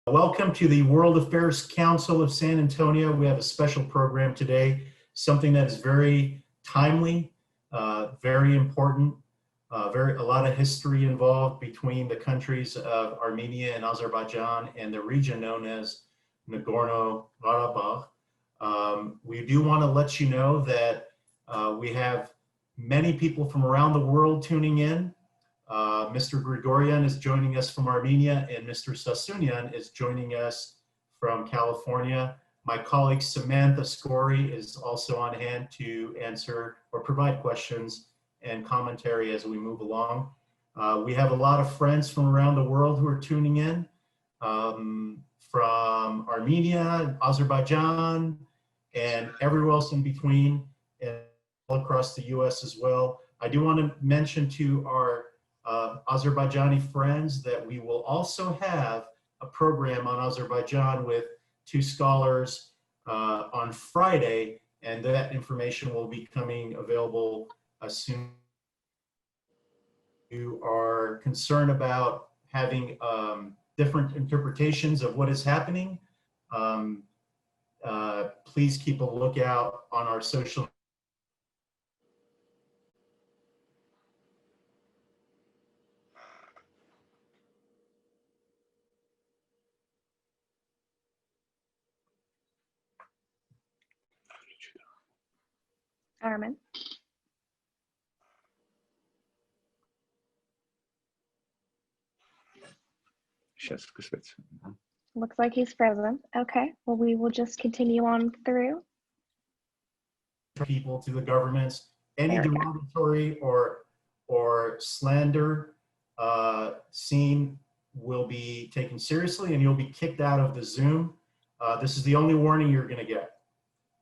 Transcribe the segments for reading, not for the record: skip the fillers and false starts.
Welcome to the World Affairs Council of San Antonio. We have a special program today, something that is very timely, very important, a lot of history involved between the countries of Armenia and Azerbaijan and the region known as Nagorno-Karabakh. We do want to let you know that we have many people from around the world tuning in. Mr. Grigoryan is joining us from Armenia, and Mr. Sassounian is joining us from California. My colleague Samantha Scory is also on hand to answer or provide questions and commentary as we move along. We have a lot of friends from around the world who are tuning in, from Armenia, Azerbaijan, and everywhere else in between, and all across the US as well. I do want to mention to our Azerbaijani friends that we will also have a program on Azerbaijan with two scholars on Friday, and that information will be coming available as soon. You are concerned about having different interpretations of what is happening, please keep a lookout on our social. Armin. Looks like he's frozen. Okay, well, we will just continue on through. People to the governments, any derogatory or slander seen will be taken seriously, and you'll be kicked out of the Zoom. This is the only warning you're going to get.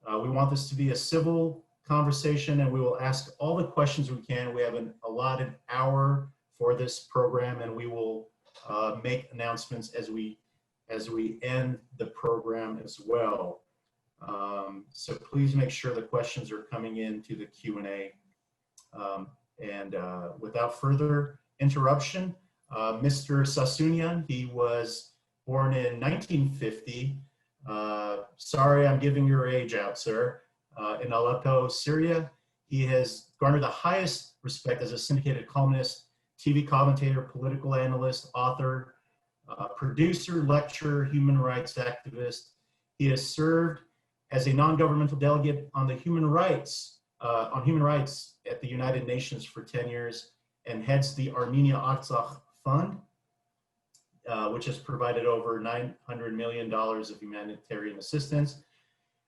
We want this to be a civil conversation, and we will ask all the questions we can. We have an allotted hour for this program, and we will make announcements as we end the program as well. So please make sure the questions are coming into the Q&A. And without further interruption, Mr. Sassounian, he was born in 1950. Sorry, I'm giving your age out, sir. In Aleppo, Syria. He has garnered the highest respect as a syndicated columnist, TV commentator, political analyst, author, producer, lecturer, human rights activist. He has served as a non-governmental delegate on the human rights at the United Nations for 10 years, and heads the Armenia Artsakh Fund, which has provided over $900 million of humanitarian assistance.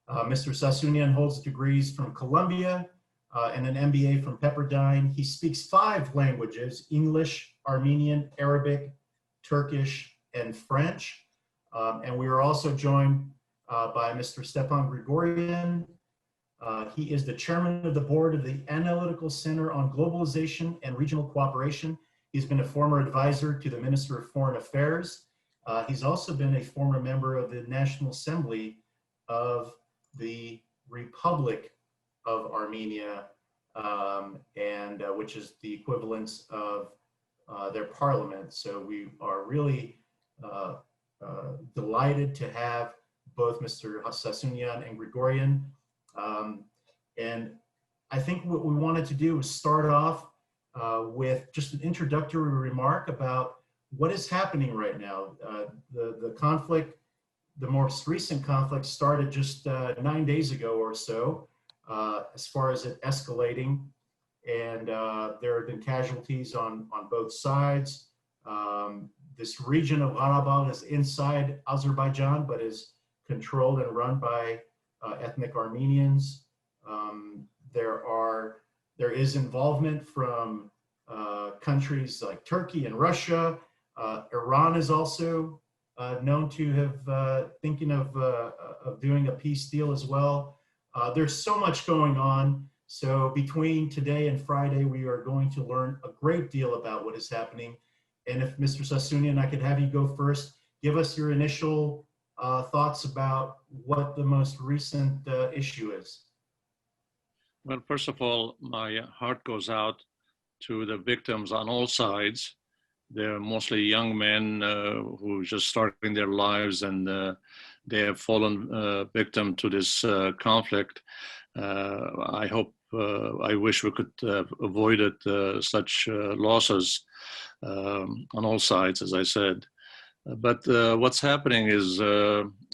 Mr. Sassounian holds degrees from Columbia and an MBA from Pepperdine. He speaks 5 languages: English, Armenian, Arabic, Turkish, and French. And we are also joined by Mr. Stepan Grigoryan. He is the chairman of the board of the Analytical Center on Globalization and Regional Cooperation. He's been a former advisor to the Minister of Foreign Affairs. He's also been a former member of the National Assembly of the Republic of Armenia, which is the equivalence of their parliament. So we are really delighted to have both Mr. Sassounian and Grigoryan. And I think what we wanted to do was start off with just an introductory remark about what is happening right now. The conflict, the most recent conflict, started just 9 days ago or so, as far as it escalating. And there have been casualties on both sides. This region of Karabakh is inside Azerbaijan, but is controlled and run by ethnic Armenians. There is involvement from countries like Turkey and Russia. Iran is also known to have thinking of doing a peace deal as well. There's so much going on. So between today and Friday, we are going to learn a great deal about what is happening. And if Mr. Sassounian, I could have you go first, give us your initial thoughts about what the most recent issue is. Well, first of all, my heart goes out to the victims on all sides. they're mostly young men who are just starting their lives, and they have fallen victim to this conflict. I hope, I wish we could have avoided such losses on all sides, as I said. But what's happening is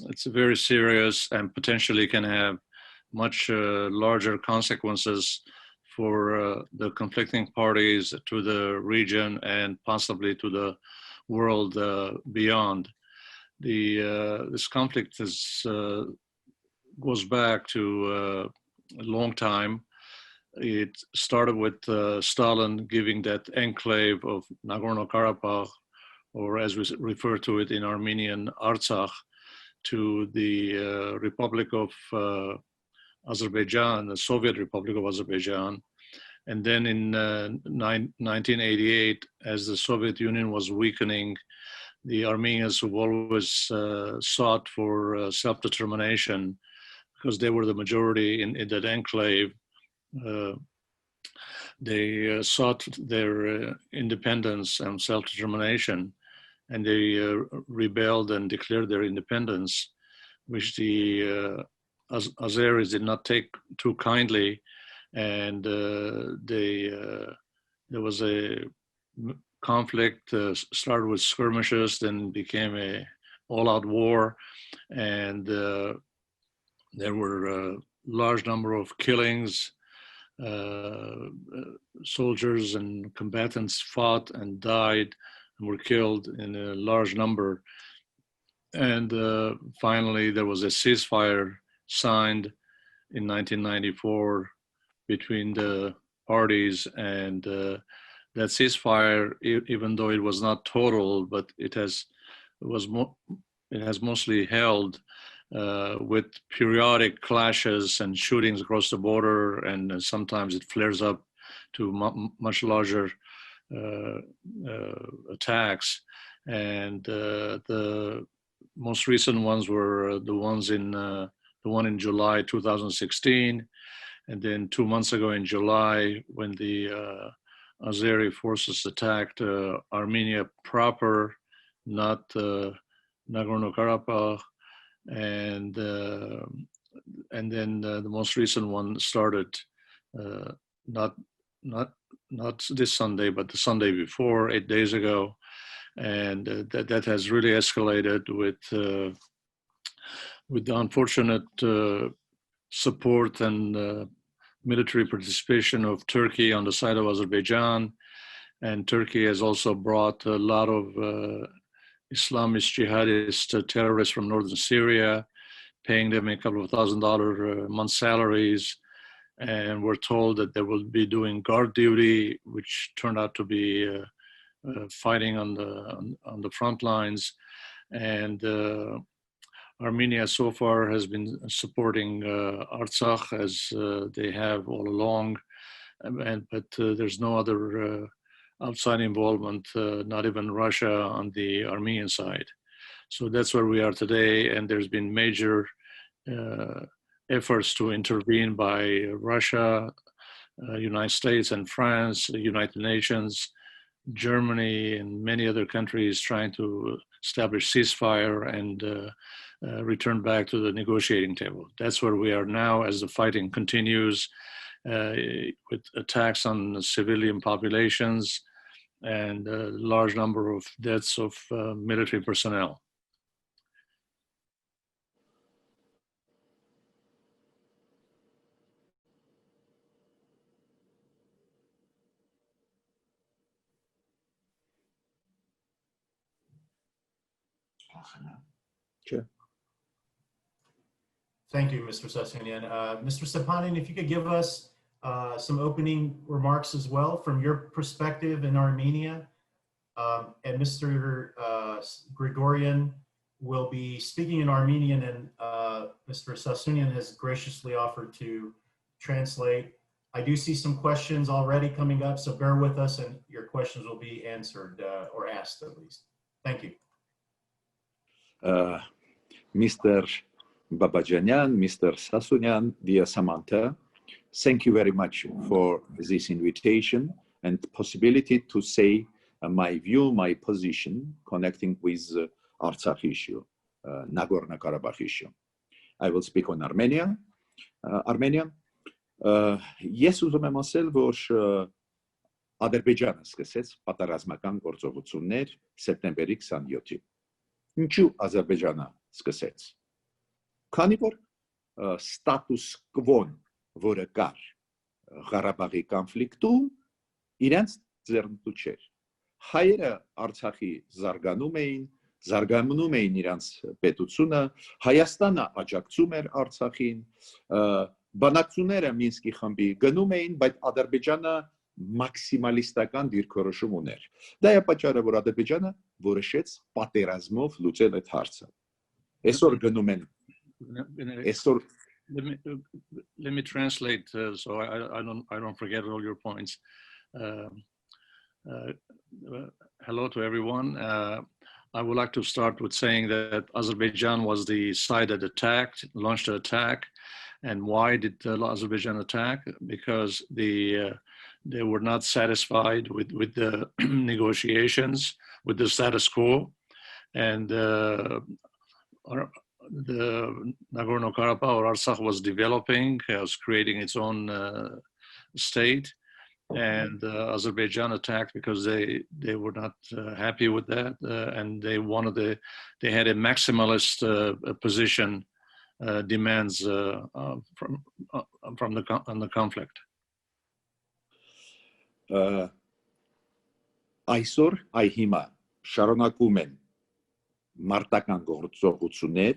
it's very serious and potentially can have much larger consequences for the conflicting parties, to the region, and possibly to the world beyond. This conflict goes back to a long time. It started with Stalin giving that enclave of Nagorno-Karabakh, or as we refer to it in Armenian, Artsakh, to the Republic of Azerbaijan, the Soviet Republic of Azerbaijan. And then in 1988, as the Soviet Union was weakening, the Armenians, who always sought for self-determination, because they were the majority in that enclave, they sought their independence and self-determination, and they rebelled and declared their independence, which the Azeris did not take too kindly, and there was a conflict, started with skirmishes, then became a all-out war, and there were a large number of killings. Soldiers and combatants fought and died and were killed in a large number. And finally, there was a ceasefire signed in 1994 between the parties, and that ceasefire, even though it was not total, but it has mostly held with periodic clashes and shootings across the border, and sometimes it flares up to much larger attacks. And the most recent ones were the one in July 2016, and then 2 months ago in July, when the Azeri forces attacked Armenia proper, not Nagorno-Karabakh. And then the most recent one started not this Sunday, but the Sunday before, 8 days ago, and that has really escalated with the unfortunate support and military participation of Turkey on the side of Azerbaijan, and Turkey has also brought a lot of Islamist jihadist terrorists from northern Syria, paying them a couple of $1,000 a month salaries, and we're told that they will be doing guard duty, which turned out to be fighting on the front lines. And Armenia so far has been supporting Artsakh, as they have all along, but there's no other outside involvement, not even Russia on the Armenian side. So that's where we are today, and there's been major efforts to intervene by Russia, United States and France, the United Nations, Germany, and many other countries trying to establish ceasefire and return back to the negotiating table. That's where we are now as the fighting continues, with attacks on civilian populations and a large number of deaths of military personnel. Sure. Thank you, Mr. Sassounian. Mr. Stepanin, if you could give us some opening remarks as well from your perspective in Armenia. And Mr. Grigoryan will be speaking in Armenian, and Mr. Sassounian has graciously offered to translate. I do see some questions already coming up, so bear with us and your questions will be answered or asked at least. Thank you. Mr. Babajanian, Mr. Sassounian, dear Samantha, thank you very much for this invitation and possibility to say my view, my position connecting with Artsakh issue, Nagorno-Karabakh issue. I will speak on Armenian. Ես ուզում եմ ասել, որ Ադրբեջանը սկսեց պատերազմական գործողություններ սեպտեմբերի 27-ին։ Ինչու Ադրբեջանը սկսեց։ Քանի որ ստատուս կվոն, որը կար Ղարաբաղի կոնֆլիկտում, իրենց ձեռնտու չէր։ Հայերը Արցախի զարգանում էին իրենց պետությունը, Հայաստանը աջակցում էր Արցախին, բանակցությունները Մինսկի խմբի գնում էին, բայց Ադրբեջանը մաքսիմալիստական դիրքորոշում ուներ։ Դա է պատճառը, որ Ադրբեջանը որոշեց պատերազմով լուծել այդ հարցը։ Այսօր գնում են Let me translate so I don't forget all your points. Hello to everyone. I would like to start with saying that Azerbaijan was the side that launched the attack. And why did Azerbaijan attack? Because they were not satisfied with the negotiations, with the status quo. And the Nagorno-Karabakh or Artsakh was developing, was creating its own state. And Azerbaijan attacked because they were not happy with that, and they had a maximalist position, demands from the conflict. Այսօր հիմա շարունակում են մարտական գործողություններ,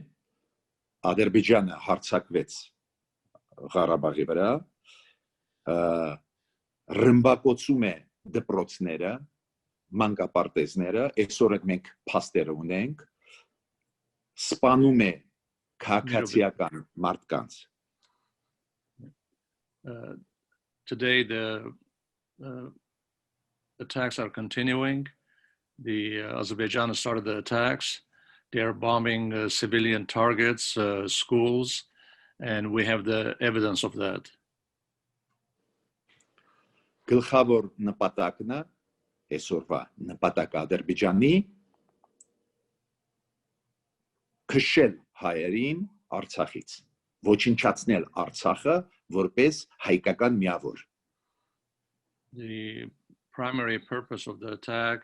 Ադրբեջանը հարձակվեց Ղարաբաղի վրա, ռմբակոծում է դպրոցները, մանկապարտեզները, այսօր մենք փաստեր ունենք, սպանում է քաղաքացիական մարդկանց. Today the attacks are continuing. Azerbaijan started the attacks. They are bombing civilian targets, schools, and we have the evidence of that. Գլխավոր նպատակն է այսօրվա նպատակը Ադրբեջանի քշել հայերին Արցախից, ոչնչացնել Արցախը որպես հայկական միավոր. The primary purpose of the attack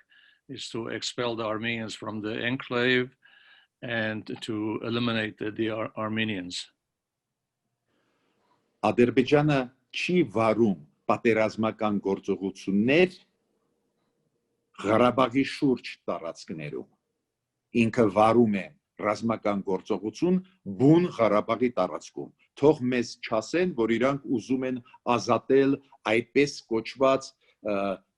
is to expel the Armenians from the enclave and to eliminate the Armenians. Ադրբեջանը չի վարում պատերազմական գործողություններ Ղարաբաղի շուրջ տարածքներում։ Ինքը վարում է ռազմական գործողություն բուն Ղարաբաղի տարածքում։ Թող մեզ չասեն, որ իրանք ուզում են ազատել այդպես կոչված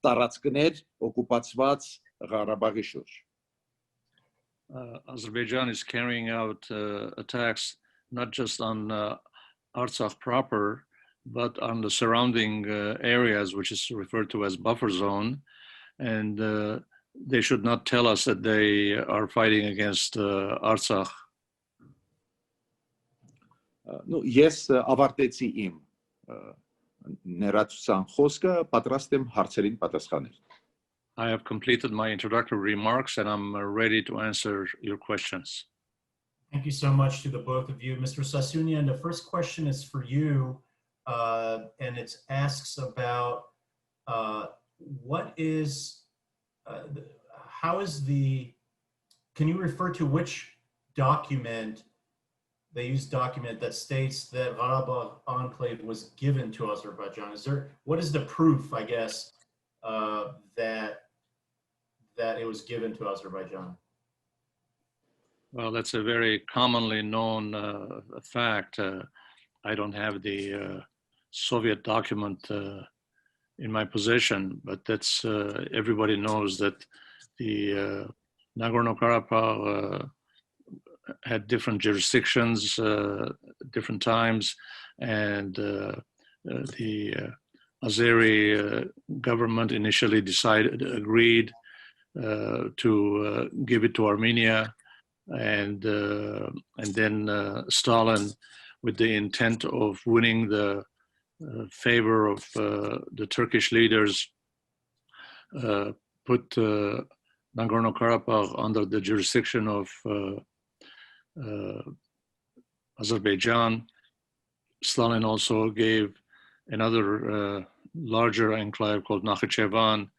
տարածքներ օկուպացված Ղարաբաղի շուրջ. Azerbaijan is carrying out attacks not just on Artsakh proper, but on the surrounding areas, which is referred to as buffer zone. And they should not tell us that they are fighting against Artsakh. Ես ավարտեցի իմ ներածության խոսքը, պատրաստ եմ հարցերին պատասխանել. I have completed my introductory remarks and I'm ready to answer your questions. Thank you so much to the both of you. Mr. Sassounian, the first question is for you, and it asks about can you refer to which document, they use document that states that Qarabağ enclave was given to Azerbaijan? What is the proof, I guess, that it was given to Azerbaijan? Well, that's a very commonly known fact. I don't have the Soviet document in my possession, but that's everybody knows that the Nagorno-Karabakh had different jurisdictions, different times, and the Azeri government initially agreed to give it to Armenia, and then Stalin, with the intent of winning the favor of the Turkish leaders, put Nagorno-Karabakh under the jurisdiction of Azerbaijan. Stalin also gave another larger enclave called Nakhichevan,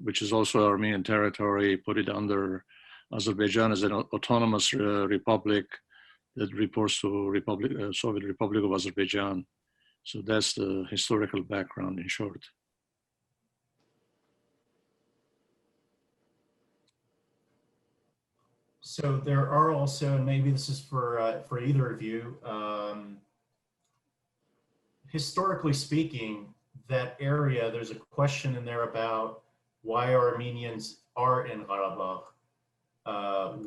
which is also Armenian territory, put it under Azerbaijan as an autonomous republic that reports to Soviet Republic of Azerbaijan. So that's the historical background in short. So there are also, and maybe this is for either of you, historically speaking, that area, there's a question in there about why Armenians are in Karabakh.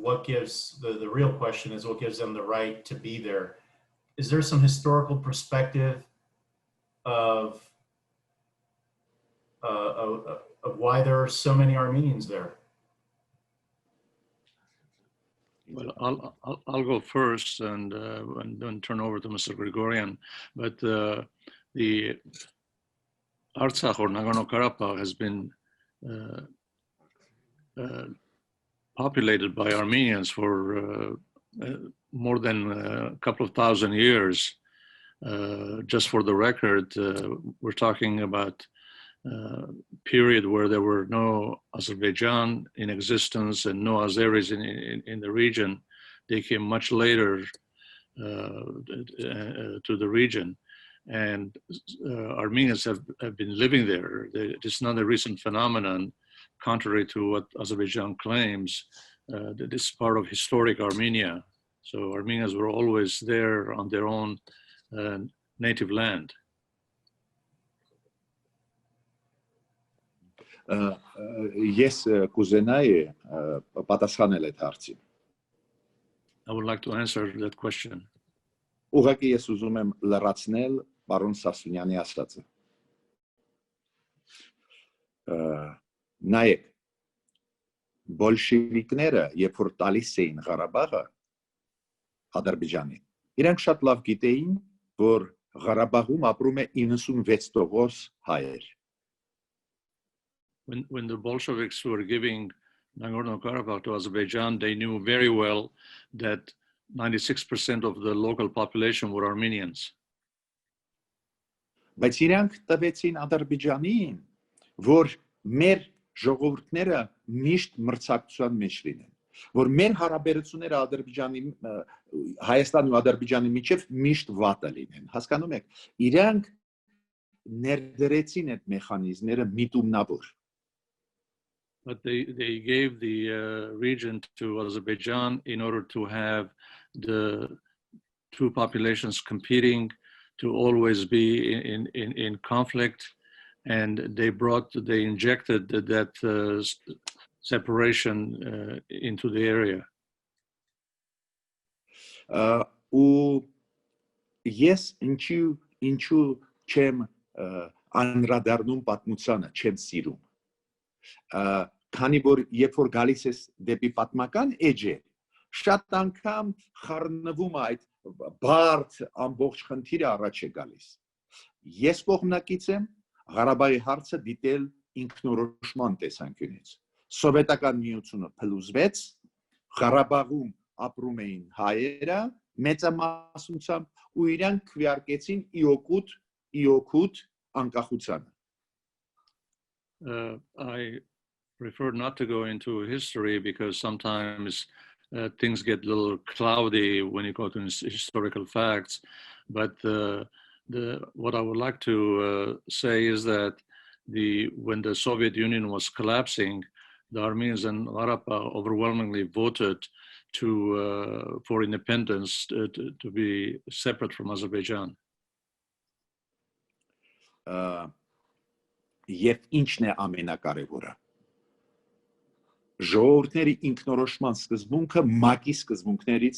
What gives, the real question is what gives them the right to be there? Is there some historical perspective of why there are so many Armenians there? Well, I'll go first and then turn over to Mr. Grigoryan. But the Artsakh or Nagorno-Karabakh has been populated by Armenians for more than a couple of thousand years. Just for the record, we're talking about period where there were no Azerbaijan in existence and no Azeris in the region. They came much later to the region, and Armenians have been living there. It's not a recent phenomenon, contrary to what Azerbaijan claims. This is part of historic Armenia. So Armenians were always there on their own native land. Ես կուզենայի պատասխանել այդ հարցին։ I would like to answer that question. Ուղղակի ես ուզում եմ լրացնել պարոն Սասունյանի ասածը։ Նայեք, բոլշևիկները, երբ որ տալիս էին Ղարաբաղը Ադրբեջանին, իրենք շատ լավ գիտեին, որ Ղարաբաղում ապրում է 96% հայեր։ When the Bolsheviks were giving Nagorno-Karabakh to Azerbaijan, they knew very well that 96% of the local population were Armenians. Բայց իրանք տվեցին Ադրբեջանին, որ մեր ժողովուրդները միշտ մրցակցության մեջ լինեն, որ մեր հարաբերությունները Հայաստանի ու Ադրբեջանի միջև միշտ վատը լինեն։ Հասկանում եք, իրանք ներդրեցին այդ մեխանիզմները միտումնավոր։ But they gave the region to Azerbaijan in order to have the two populations competing, to always be in conflict, and they injected that separation into the area. Ու ես ինչու չեմ անդրադառնում պատմությանը, չեմ սիրում։ Քանի որ երբ որ գալիս ես դեպի պատմական էջը, շատ անգամ խառնվում է այդ բարդ ամբողջ խնդիրը առաջ է գալիս։ Ես կողմնակից եմ Ղարաբաղի հարցը դիտել ինքնորոշման տեսանկյունից։ Սովետական միությունը փլուզվեց, Ղարաբաղում ապրում էին հայերը մեծամասնությամբ ու իրանք քվեարկեցին իօքուտ անկախությանը։ I prefer not to go into history because sometimes things get a little cloudy when you go to historical facts. But what I would like to say is that when the Soviet Union was collapsing, the Armenians and Karabakh overwhelmingly voted for independence to be separate from Azerbaijan. Եվ ինչն է ամենակարևորը։ Ժողովուրդների ինքնորոշման սկզբունքը ՄԱԿ-ի սկզբունքներից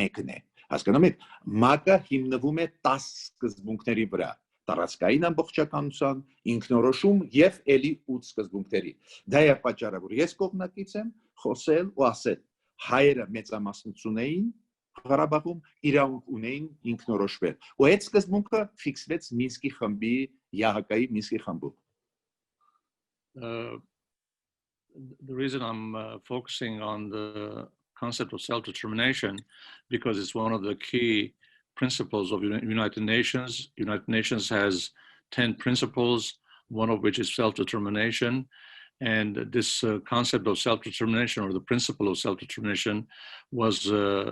մեկն է։ Հասկանում եք, ՄԱԿ-ը հիմնվում է 10 սկզբունքների վրա՝ տարածքային ամբողջականության, ինքնորոշում եւ էլի 8 սկզբունքների։ Դա է պատճառը, որ ես կողմնակից եմ խոսել ու ասել, հայերը մեծամասնություն էին Ղարաբաղում, իրավունք ունեին ինքնորոշվել։ Ու այդ սկզբունքը ֆիքսվեց Մինսկի խմբի, ՀՀԿ-ի Մինսկի խմբում։ the reason I'm focusing on the concept of self-determination, because it's one of the key principles of United Nations. United Nations has 10 principles, one of which is self-determination. And this concept of self-determination, or the principle of self-determination, was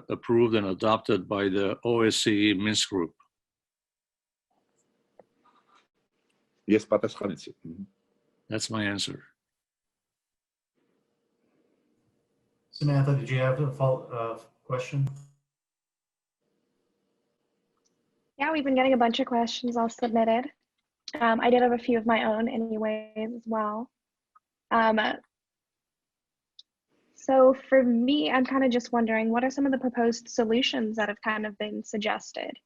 approved and adopted by the OSCE Minsk Group. Yes, պատասխանեցի։ That's my answer. Samantha, did you have a question? Yeah, we've been getting a bunch of questions all submitted. I did have a few of my own anyways as well. So for me, I'm kind of just wondering, what are some of the proposed solutions that have kind of been suggested,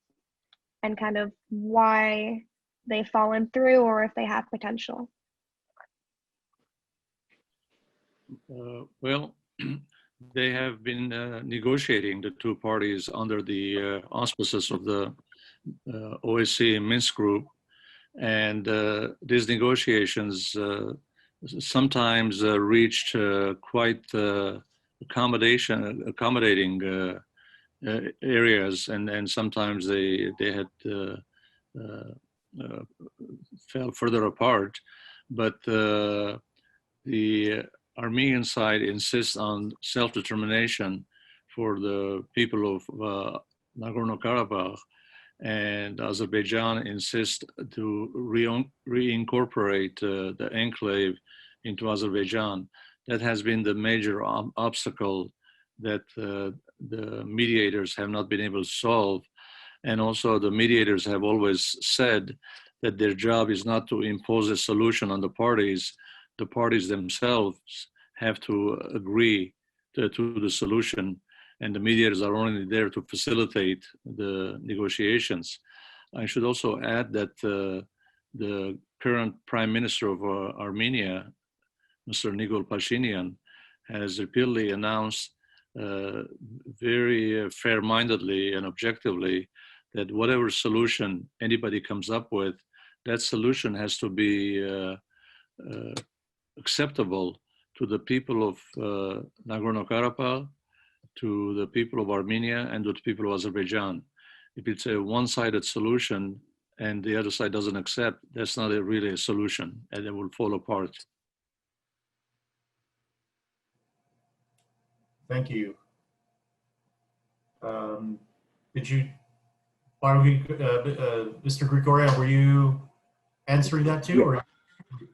and kind of why they've fallen through, or if they have potential? Well, they have been negotiating, the two parties, under the auspices of the OSCE Minsk Group. And these negotiations sometimes reached quite accommodating areas, and sometimes they had fell further apart. But the Armenian side insists on self-determination for the people of Nagorno-Karabakh, and Azerbaijan insists to reincorporate the enclave into Azerbaijan. That has been the major obstacle that the mediators have not been able to solve. And also the mediators have always said that their job is not to impose a solution on the parties. The parties themselves have to agree to the solution, and the mediators are only there to facilitate the negotiations. I should also add that the current Prime Minister of Armenia, Mr. Nikol Pashinyan, has repeatedly announced very fair-mindedly and objectively that whatever solution anybody comes up with, that solution has to be acceptable to the people of Nagorno-Karabakh, to the people of Armenia, and to the people of Azerbaijan. If it's a one-sided solution and the other side doesn't accept, that's not really a solution, and it will fall apart. Thank you. Mr. Grigoryan, were you answering that too? Or?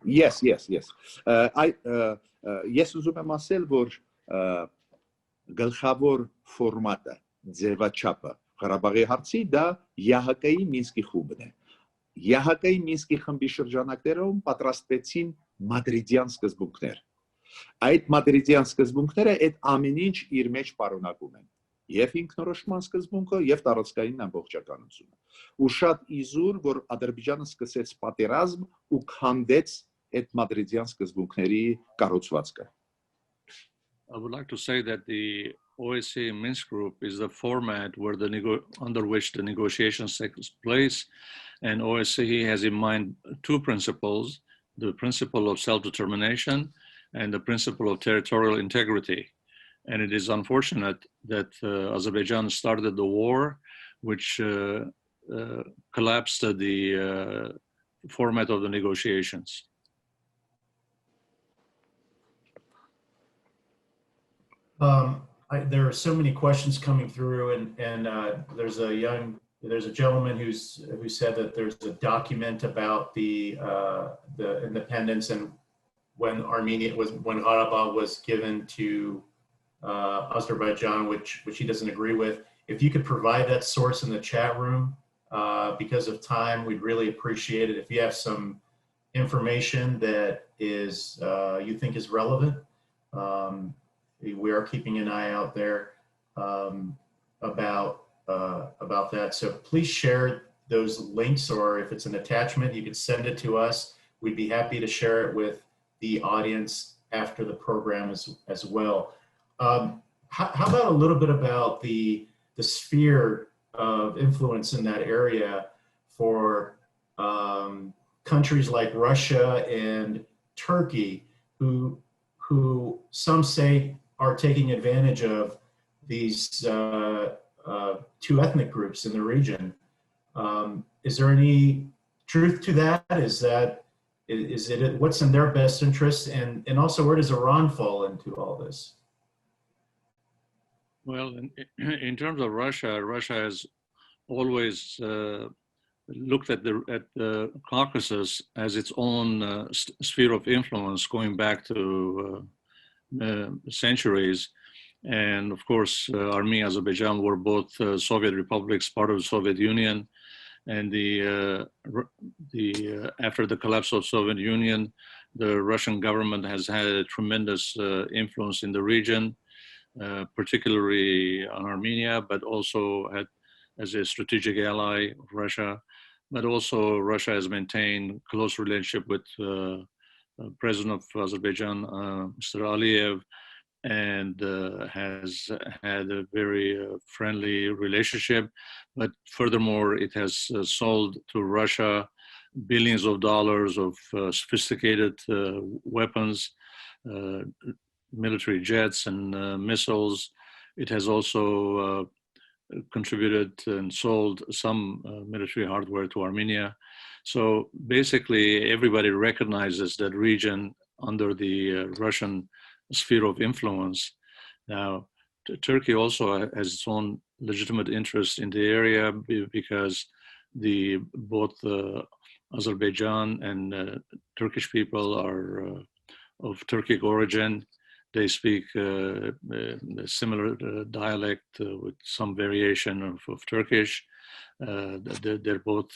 Yes. Ես ուզում եմ ասել, որ գլխավոր ֆորմատը, ձևաչափը Ղարաբաղի հարցի դա ԵԱՀԿ-ի Մինսկի խումբն է։ ԵԱՀԿ-ի Մինսկի խմբի շրջանակներում պատրաստվեցին մադրիդյան սկզբունքներ։ Այդ մադրիդյան սկզբունքները այդ ամեն ինչ իր մեջ պարունակում են։ Եվ ինքնորոշման սկզբունքը, եւ տարածքային ամբողջականությունը։ Ու շատ իզուր, որ Ադրբեջանը սկսեց պատերազմ ու քանդեց այդ մադրիդյան սկզբունքների կառուցվածքը։ I would like to say that the OSCE Minsk Group is the format where under which the negotiations take place, and OSCE has in mind two principles: the principle of self-determination and the principle of territorial integrity. And it is unfortunate that Azerbaijan started the war, which collapsed the format of the negotiations. There are so many questions coming through, and there's a gentleman who said that there's a document about the independence and when Karabakh was given to Azerbaijan, which he doesn't agree with. If you could provide that source in the chat room, because of time, we'd really appreciate it. If you have some information that is you think is relevant, we are keeping an eye out there about that. So please share those links, or if it's an attachment, you could send it to us. We'd be happy to share it with the audience after the program as well. How about a little bit about the sphere of influence in that area for countries like Russia and Turkey, who some say are taking advantage of these two ethnic groups in the region. Is there any truth to that? Is it what's in their best interest, and also where does Iran fall into all this? Well, in terms of Russia, Russia has always looked at the Caucasus as its own sphere of influence, going back to centuries. And of course, Armenia, Azerbaijan were both Soviet republics, part of the Soviet Union. And after the collapse of Soviet Union, the Russian government has had a tremendous influence in the region, particularly on Armenia, but also as a strategic ally of Russia. But also Russia has maintained close relationship with President of Azerbaijan, Mr. Aliyev, and has had a very friendly relationship. But furthermore, it has sold to Russia billions of dollars of sophisticated weapons, military jets and missiles. It has also contributed and sold some military hardware to Armenia. So basically, everybody recognizes that region under the Russian sphere of influence. Now, Turkey also has its own legitimate interest in the area because both Azerbaijan and Turkish people are of Turkic origin. They speak a similar dialect with some variation of Turkish. They're both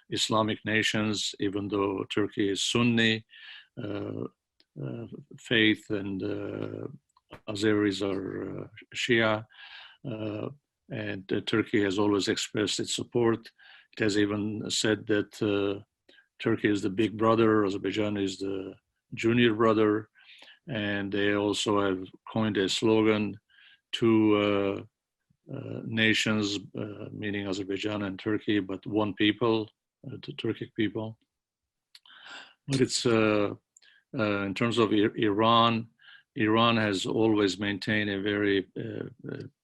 Islamic nations, even though Turkey is Sunni faith and Azeris are Shia. And Turkey has always expressed its support. It has even said that Turkey is the big brother, Azerbaijan is the junior brother. And they also have coined a slogan, two nations, meaning Azerbaijan and Turkey, but one people, the Turkic people. But it's, in terms of Iran, Iran has always maintained a very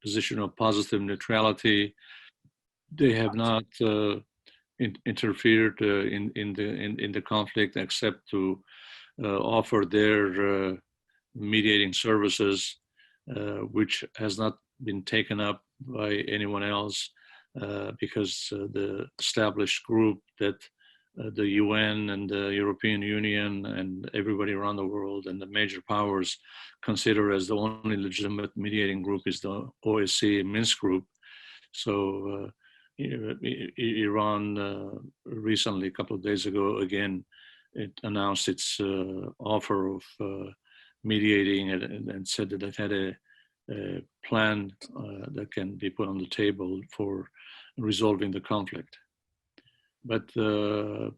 position of positive neutrality. They have not interfered in the conflict except to offer their mediating services, which has not been taken up by anyone else because the established group that the UN and the European Union and everybody around the world and the major powers consider as the only legitimate mediating group is the OSCE Minsk group. So Iran recently, a couple of days ago, again, it announced its offer of mediating and said that it had a plan that can be put on the table for resolving the conflict. But we'll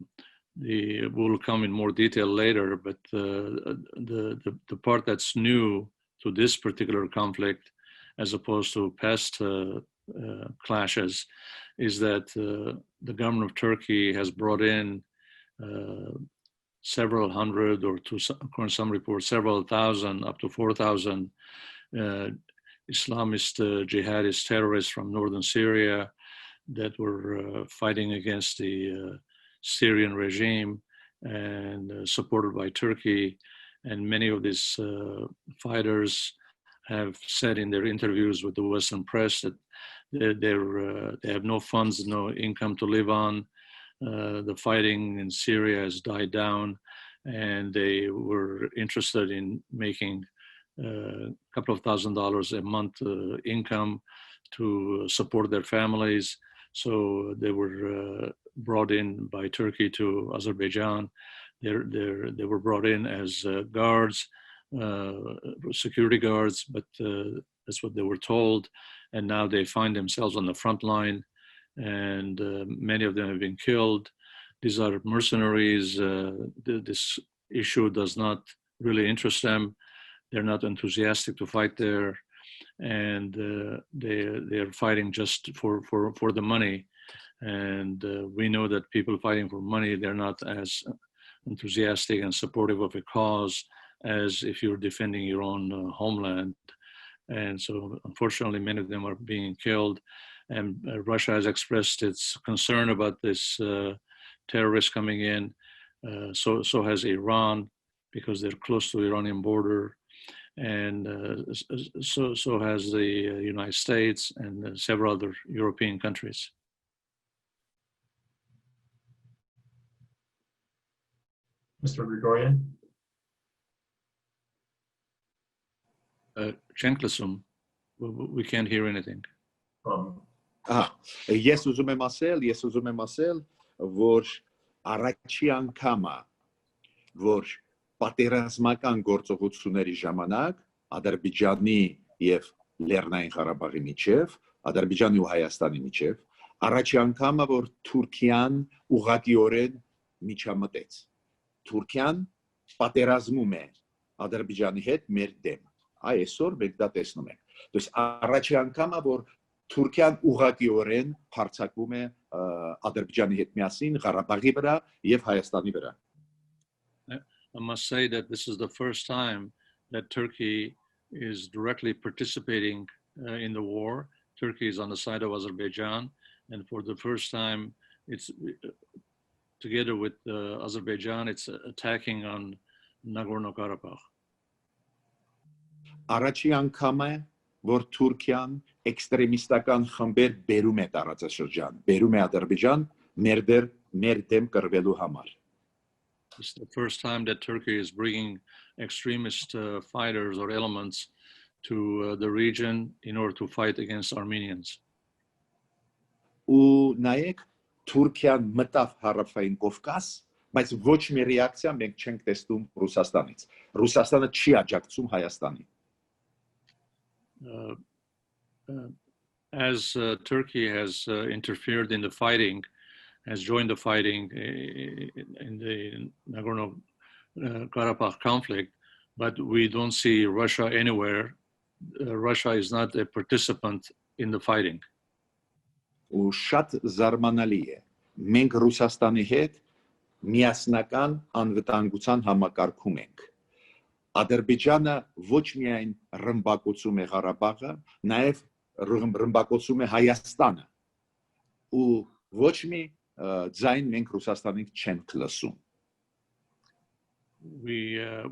come in more detail later, but the part that's new to this particular conflict, as opposed to past clashes, is that the government of Turkey has brought in several hundred, or according to some reports, several thousand, up to 4,000 Islamist jihadist terrorists from northern Syria that were fighting against the Syrian regime and supported by Turkey. And many of these fighters have said in their interviews with the Western press that they have no funds, no income to live on. The fighting in Syria has died down, and they were interested in making a couple of $1,000s a month income to support their families. So they were brought in by Turkey to Azerbaijan. They were brought in as guards, security guards, but that's what they were told. And now they find themselves on the front line, and many of them have been killed. These are mercenaries. This issue does not really interest them. They're not enthusiastic to fight there, and they're fighting just for the money. And we know that people fighting for money, they're not as enthusiastic and supportive of a cause as if you're defending your own homeland. And so unfortunately, many of them are being killed. And Russia has expressed its concern about this terrorists coming in. So has Iran, because they're close to the Iranian border. And so has the United States and several other European countries. Mr. Grigoryan? We can't hear anything. Ես ուզում եմ ասել, որ առաջի անգամը, որ պատերազմական գործողությունների ժամանակ Ադրբեջանի եւ Լեռնային Ղարաբաղի միջև, Ադրբեջանի ու Հայաստանի միջև, առաջի անգամը, որ Թուրքիան ուղղակիորեն միջամտեց։ Թուրքիան պատերազմում է Ադրբեջանի հետ մեր դեմ։ Այսօր մենք դա տեսնում ենք։ То есть առաջի անգամը, որ Թուրքիան ուղղակիորեն հարձակվում է Ադրբեջանի հետ միասին Ղարաբաղի վրա եւ Հայաստանի վրա։ I must say that this is the first time that Turkey is directly participating in the war. Turkey is on the side of Azerbaijan, and for the first time, it's together with Azerbaijan, it's attacking on Nagorno-Karabakh. Առաջի անգամ է, որ Թուրքիան էքստրեմիստական խմբեր բերում է տարածաշրջան, բերում է Ադրբեջան մեր դեմ կռվելու համար։ It's the first time that Turkey is bringing extremist fighters or elements to the region in order to fight against Armenians. Ու նայեք, Թուրքիան մտավ Հարավային Կովկաս, բայց ոչ մի ռեակցիա մենք չենք տեսնում Ռուսաստանից։ Ռուսաստանը չի աջակցում Հայաստանին։ As Turkey has interfered in the fighting, has joined the fighting in the Nagorno-Karabakh conflict, but we don't see Russia anywhere. Russia is not a participant in the fighting. Ու շատ զարմանալի է։ Մենք Ռուսաստանի հետ միասնական անվտանգության համակարգում ենք։ Ադրբեջանը ոչ միայն ռմբակոծում է Ղարաբաղը, նաև ռմբակոծում է Հայաստանը։ Ու ոչ մի ձայն մենք Ռուսաստանից չենք լսում։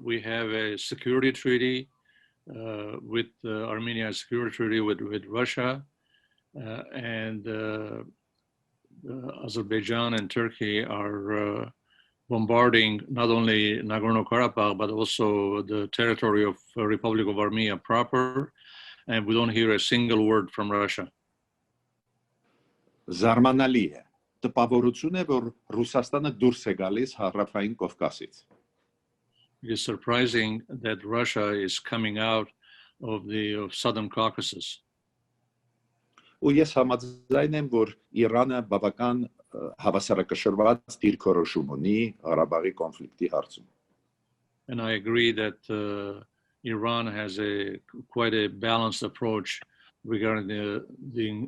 We have a security treaty with Armenia, a security treaty with Russia, and Azerbaijan and Turkey are bombarding not only Nagorno-Karabakh, but also the territory of the Republic of Armenia proper, and we don't hear a single word from Russia. Զարմանալի է, տպավորություն է, որ Ռուսաստանը դուրս է գալիս Հարավային Կովկասից։ It is surprising that Russia is coming out of the southern Caucasus. Ու ես համաձայն եմ, որ Իրանը բավական հավասարակշռված դիրքորոշում ունի Ղարաբաղի կոնֆլիկտի հարցում։ And I agree that Iran has quite a balanced approach regarding the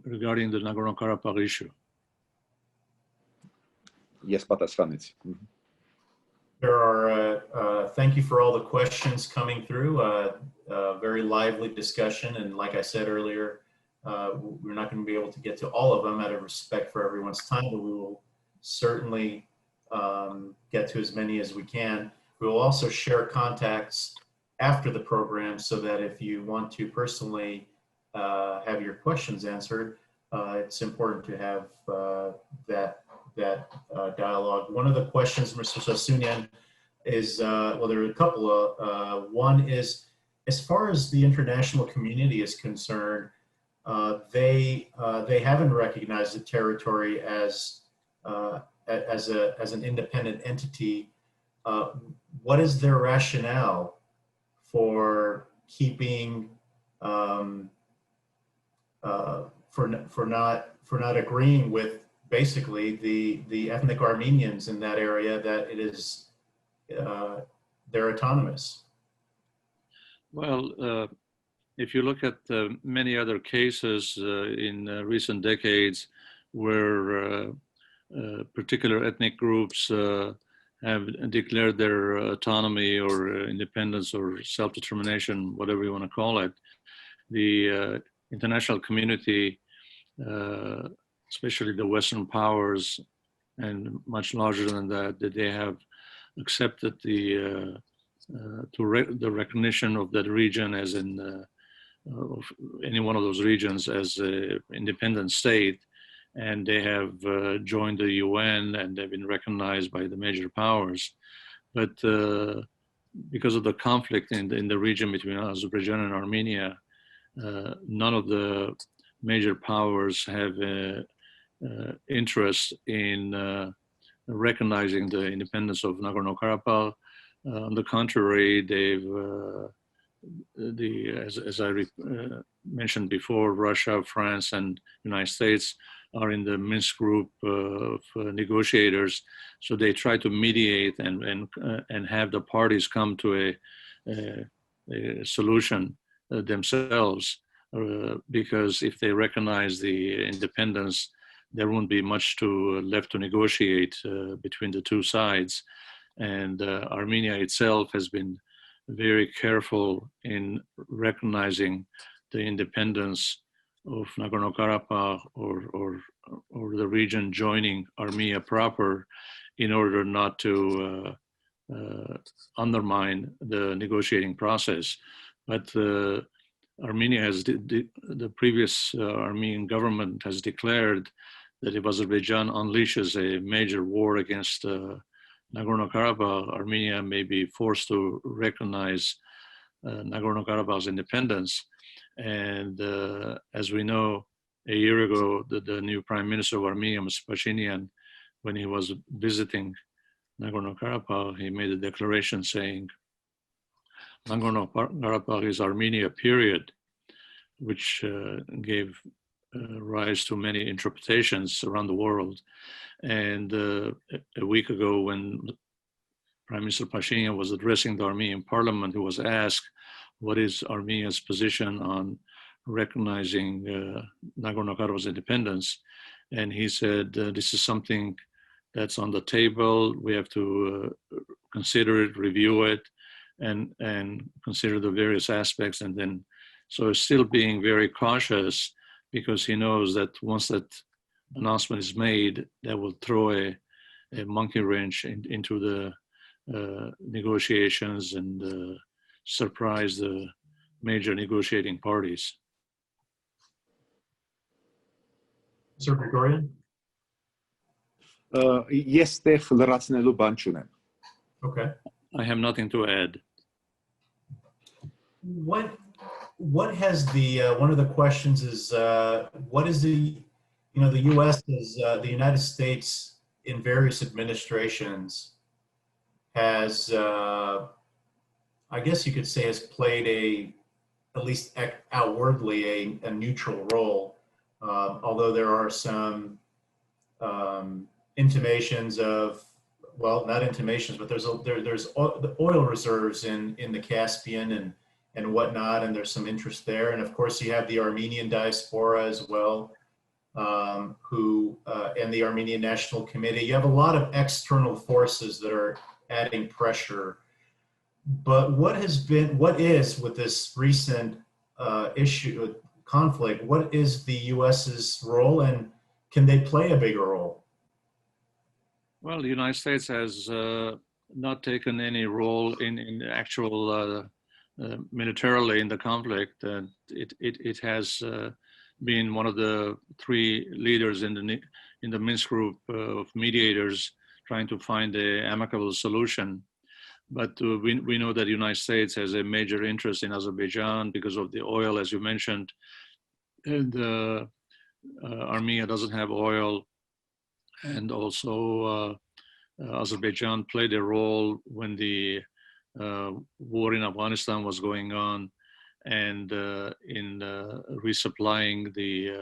Nagorno-Karabakh issue. Yes, պատասխանեցի։ There are, thank you for all the questions coming through. Very lively discussion. And like I said earlier, we're not going to be able to get to all of them out of respect for everyone's time, but we will certainly get to as many as we can. We will also share contacts after the program so that if you want to personally have your questions answered, it's important to have that dialogue. One of the questions, Mr. Sassounian, is, well, there are a couple of, one is, as far as the international community is concerned, they haven't recognized the territory as an independent entity. What is their rationale for keeping for not agreeing with basically the ethnic Armenians in that area that it is they're autonomous? Well, if you look at many other cases in recent decades where particular ethnic groups have declared their autonomy or independence or self-determination, whatever you want to call it, the international community, especially the Western powers, and much larger than that, that they have accepted the recognition of that region as of any one of those regions as an independent state, and they have joined the UN and they've been recognized by the major powers. But because of the conflict in the region between Azerbaijan and Armenia, none of the major powers have interest in recognizing the independence of Nagorno-Karabakh. On the contrary, they've as I mentioned before, Russia, France, and United States are in the Minsk group of negotiators. So they try to mediate and have the parties come to a solution themselves, because if they recognize the independence, there won't be much left to negotiate between the two sides. And Armenia itself has been very careful in recognizing the independence of Nagorno-Karabakh or the region joining Armenia proper, in order not to undermine the negotiating process. But Armenia has, the previous Armenian government has declared that if Azerbaijan unleashes a major war against Nagorno-Karabakh, Armenia may be forced to recognize Nagorno-Karabakh's independence. And as we know, a year ago, the new Prime Minister of Armenia, Mr. Pashinyan, when he was visiting Nagorno-Karabakh, he made a declaration saying, Nagorno-Karabakh is Armenia, period, which gave rise to many interpretations around the world. And a week ago, when Prime Minister Pashinyan was addressing the Armenian parliament, he was asked, what is Armenia's position on recognizing Nagorno-Karabakh's independence? And he said, this is something that's on the table. We have to consider it, review it, and consider the various aspects. And then, so still being very cautious, because he knows that once that announcement is made, that will throw a monkey wrench into the negotiations and surprise the major negotiating parties. Mr. Grigoryan? Yes, լրացնելու բան չունեմ. Okay. I have nothing to add. What has the one of the questions is what is the the U.S. is the United States in various administrations has I guess you could say has played at least outwardly a neutral role, although there are some intimations of, well, not intimations, but there's the oil reserves in the Caspian and whatnot, and there's some interest there. And of course, you have the Armenian diaspora as well, who and the Armenian National Committee. You have a lot of external forces that are adding pressure. But what is with this recent conflict? What is the U.S.'s role, and can they play a bigger role? Well, the United States has not taken any role in actual militarily in the conflict. It has been one of the three leaders in the Minsk group of mediators trying to find an amicable solution. But we know that the United States has a major interest in Azerbaijan because of the oil, as you mentioned. And Armenia doesn't have oil. And also Azerbaijan played a role when the war in Afghanistan was going on, and in resupplying the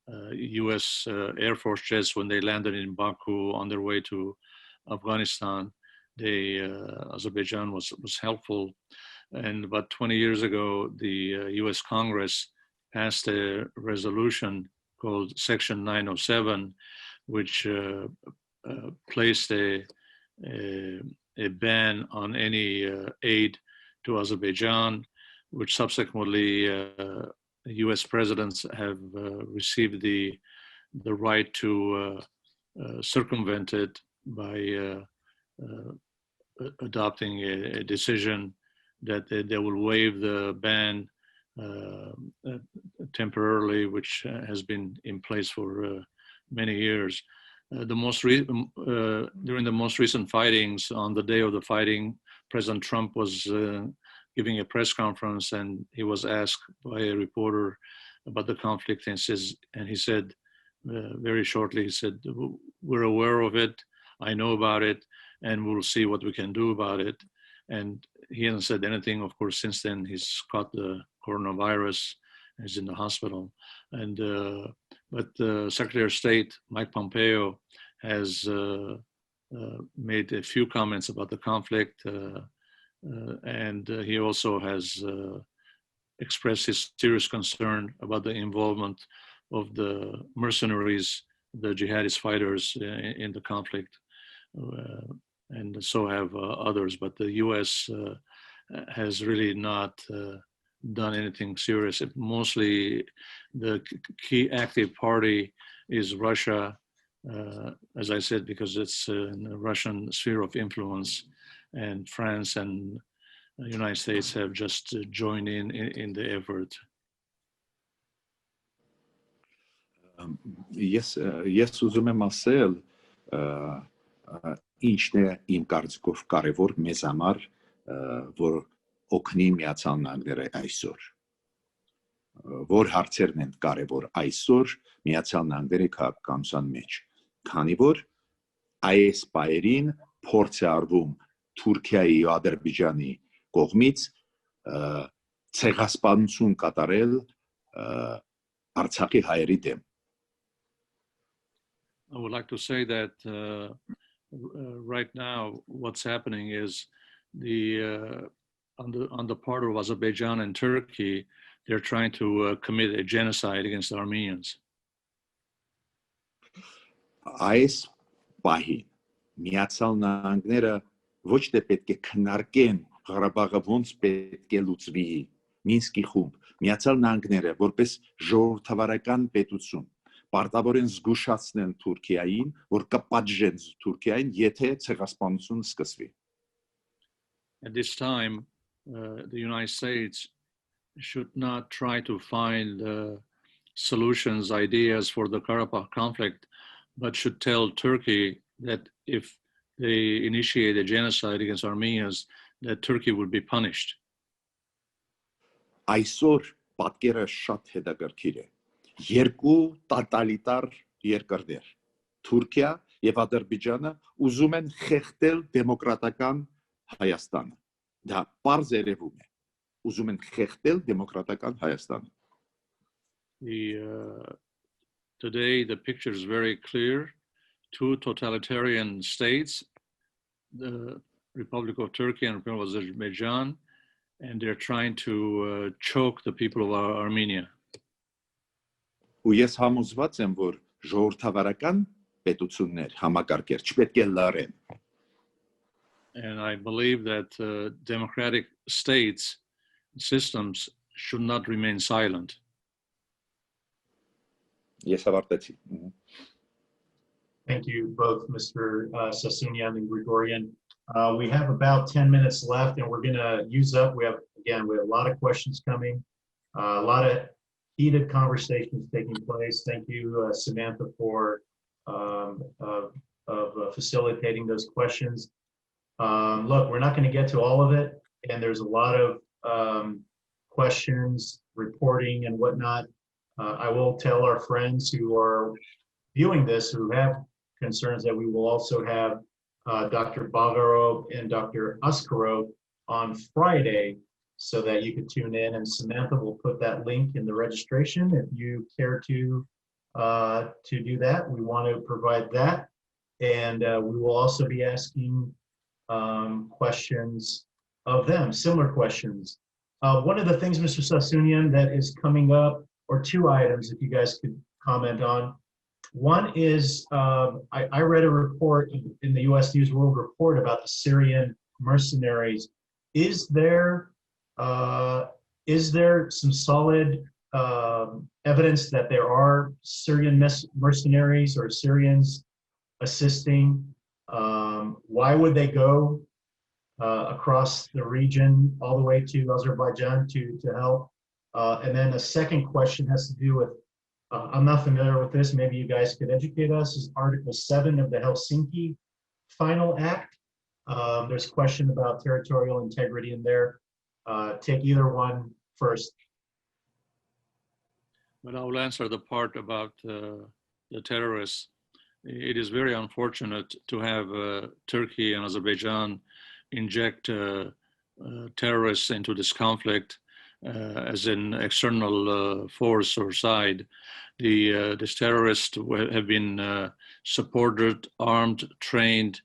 US Air Force jets when they landed in Baku on their way to Afghanistan. Azerbaijan was helpful. And about 20 years ago, the US Congress passed a resolution called Section 907, which placed a a ban on any aid to Azerbaijan, which subsequently U.S. presidents have received the right to circumvent it by adopting a decision that they will waive the ban temporarily, which has been in place for many years. During the most recent fightings, on the day of the fighting, President Trump was giving a press conference, and he was asked by a reporter about the conflict, and he said very shortly, he said, "We're aware of it, I know about it, and we'll see what we can do about it." And he hasn't said anything, of course, since then. He's caught the coronavirus, he's in the hospital. And but Secretary of State Mike Pompeo has made a few comments about the conflict, and he also has expressed his serious concern about the involvement of the mercenaries, the jihadist fighters in the conflict, and so have others. But the U.S. Has really not done anything serious. Mostly the key active party is Russia, as I said, because it's in the Russian sphere of influence, and France and the United States have just joined in the effort. Ես ուզում եմ ասել, ինչն է իմ կարծիքով կարևոր մեզ համար, որ օգնի Միացյալ Նահանգները այսօր, որ հարցերն են կարևոր այսօր Միացյալ Նահանգների քաղաքականության մեջ, քանի որ այս պայերին փորձ է արվում Թուրքիայի ու Ադրբեջանի կողմից ցեղասպանություն կատարել Արցախի հայերի դեմ. I would like to say that right now what's happening is on the part of Azerbaijan and Turkey, they're trying to commit a genocide against the Armenians. Այս պահին Միացյալ Նահանգները ոչ թե պետք է քննարկեն Ղարաբաղը ոնց պետք է լուծվի, Մինսկի խումբ, Միացյալ Նահանգները որպես ժողովրդավարական պետություն պարտավոր են զգուշացնեն Թուրքիային, որ կպատժեն Թուրքիային, եթե ցեղասպանություն սկսվի. At this time, the United States should not try to find solutions, ideas for the Karabakh conflict, but should tell Turkey that if they initiate a genocide against Armenians, that Turkey would be punished. Այսօր պատկերը շատ հետաքրքիր է. Երկու տոտալիտար երկրներ, Թուրքիա եւ Ադրբեջանը, ուզում են խեղդել դեմոկրատական Հայաստանը. Դա պարզ երևում է. Ուզում են խեղդել դեմոկրատական Հայաստանը. Today the picture is very clear. Two totalitarian states, the Republic of Turkey and Republic of Azerbaijan, and they're trying to choke the people of Armenia. Ու ես համոզված եմ, որ ժողովրդավարական պետություններ համակարգեր չպետք է լարեն. And I believe that democratic states systems should not remain silent. Ես ավարտեցի. Thank you both, Mr. Sassounian and Grigoryan. We have about 10 minutes left, and we're going to use up. We have a lot of questions coming, a lot of heated conversations taking place. Thank you, Samantha, for facilitating those questions. Look, we're not going to get to all of it, and there's a lot of questions, reporting, and whatnot. I will tell our friends who are viewing this, who have concerns, that we will also have Dr. Bagarov and Dr. Askarov on Friday, so that you could tune in, and Samantha will put that link in the registration if you care to do that. We want to provide that, and we will also be asking questions of them, similar questions. One of the things, Mr. Sassounian, that is coming up, or two items, if you guys could comment on. One is, I read a report in the U.S. News World Report about the Syrian mercenaries. Is there some solid evidence that there are Syrian mercenaries or Syrians assisting? Why would they go across the region all the way to Azerbaijan to help? And then a second question has to do with, I'm not familiar with this, maybe you guys could educate us, is Article 7 of the Helsinki Final Act. There's a question about territorial integrity in there. Take either one first. But I will answer the part about the terrorists. It is very unfortunate to have Turkey and Azerbaijan inject terrorists into this conflict as an external force or side. These terrorists have been supported, armed, trained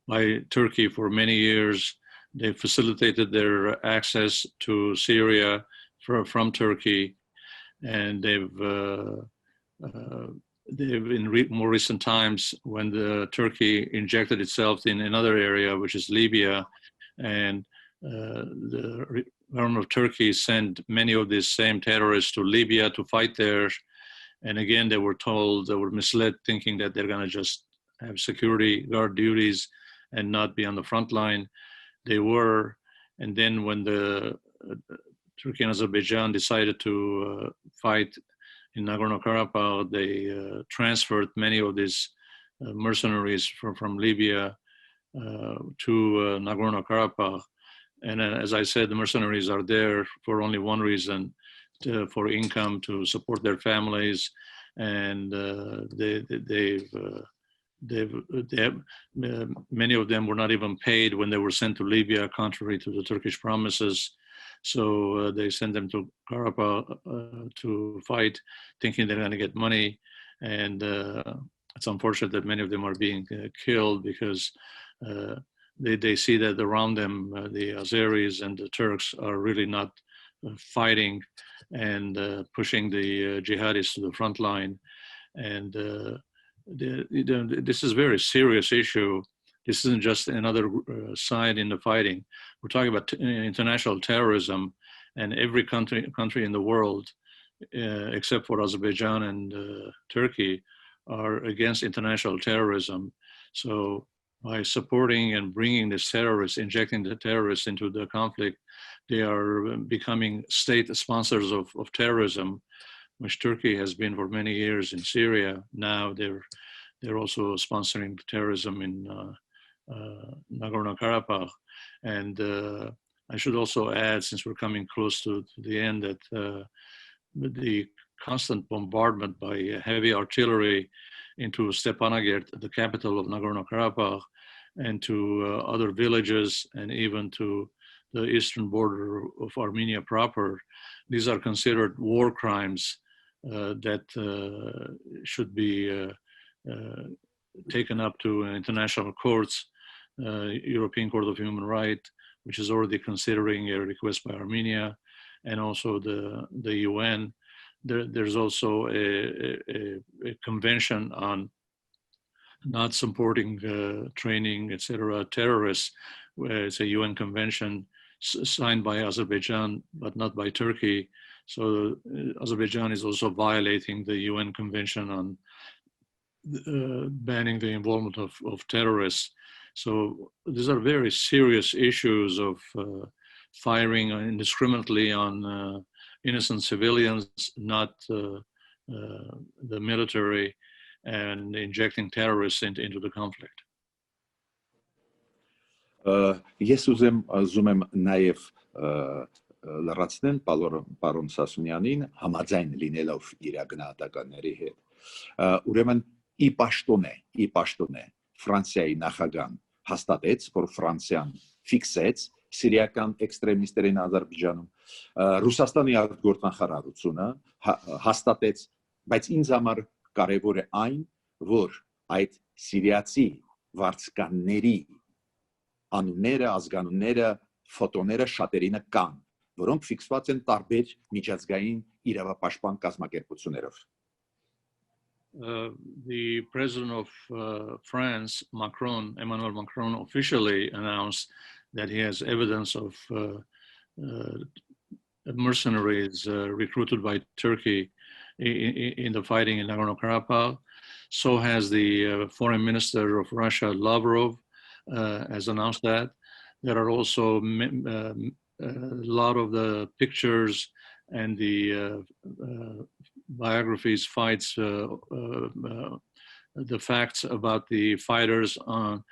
by Turkey for many years. They facilitated their access to Syria from Turkey, and they've in more recent times, when Turkey injected itself in another area, which is Libya, and the government of Turkey sent many of these same terrorists to Libya to fight there. And again, they were told, they were misled, thinking that they're going to just have security guard duties and not be on the front line. They were. And then when the Turkey and Azerbaijan decided to fight in Nagorno-Karabakh, they transferred many of these mercenaries from Libya to Nagorno-Karabakh. And as I said, the mercenaries are there for only one reason, for income, to support their families. And many of them were not even paid when they were sent to Libya, contrary to the Turkish promises. So they sent them to Karabakh to fight, thinking they're going to get money. And it's unfortunate that many of them are being killed because they see that around them, the Azeris and the Turks are really not fighting and pushing the jihadis to the front line. And this is a very serious issue. This isn't just another side in the fighting. We're talking about international terrorism, and every country in the world, except for Azerbaijan and Turkey, are against international terrorism. So by supporting and bringing these terrorists, injecting the terrorists into the conflict, they are becoming state sponsors of terrorism, which Turkey has been for many years in Syria. Now they're also sponsoring terrorism in Nagorno-Karabakh. And I should also add, since we're coming close to the end, that the constant bombardment by heavy artillery into Stepanakert, the capital of Nagorno-Karabakh, and to other villages, and even to the eastern border of Armenia proper, these are considered war crimes that should be taken up to international courts, European Court of Human Rights, which is already considering a request by Armenia, and also the UN. There's also a convention on not supporting training, etc., terrorists. It's a UN convention signed by Azerbaijan, but not by Turkey. So Azerbaijan is also violating the UN convention on banning the involvement of terrorists. So these are very serious issues of firing indiscriminately on innocent civilians, not the military, and injecting terrorists into the conflict. Ես ուզում եմ նաև լրացնել պարոն Սասունյանին համաձայն լինելով իր գնահատականների հետ։ Ուրեմն ի պաշտոն է Ֆրանսիայի նախագահան հաստատեց, որ Ֆրանսիան ֆիքսեց սիրիական էքստրեմիստերին Ադրբեջանում, Ռուսաստանի արտգործնախարարությունը հաստատեց, բայց ինձ համար կարևոր է այն, որ այդ սիրիացի վարձկանների անունները, ազգանունները, ֆոտոները շատերինը կան, որոնք ֆիքսված են տարբեր միջազգային իրավապաշտպան կազմակերպություններով։ The president of France, Emmanuel Macron, officially announced that he has evidence of mercenaries recruited by Turkey in the fighting in Nagorno-Karabakh. So has the foreign minister of Russia, Lavrov, has announced that. There are also a lot of the pictures and the biographies, fights, the facts about the fighters on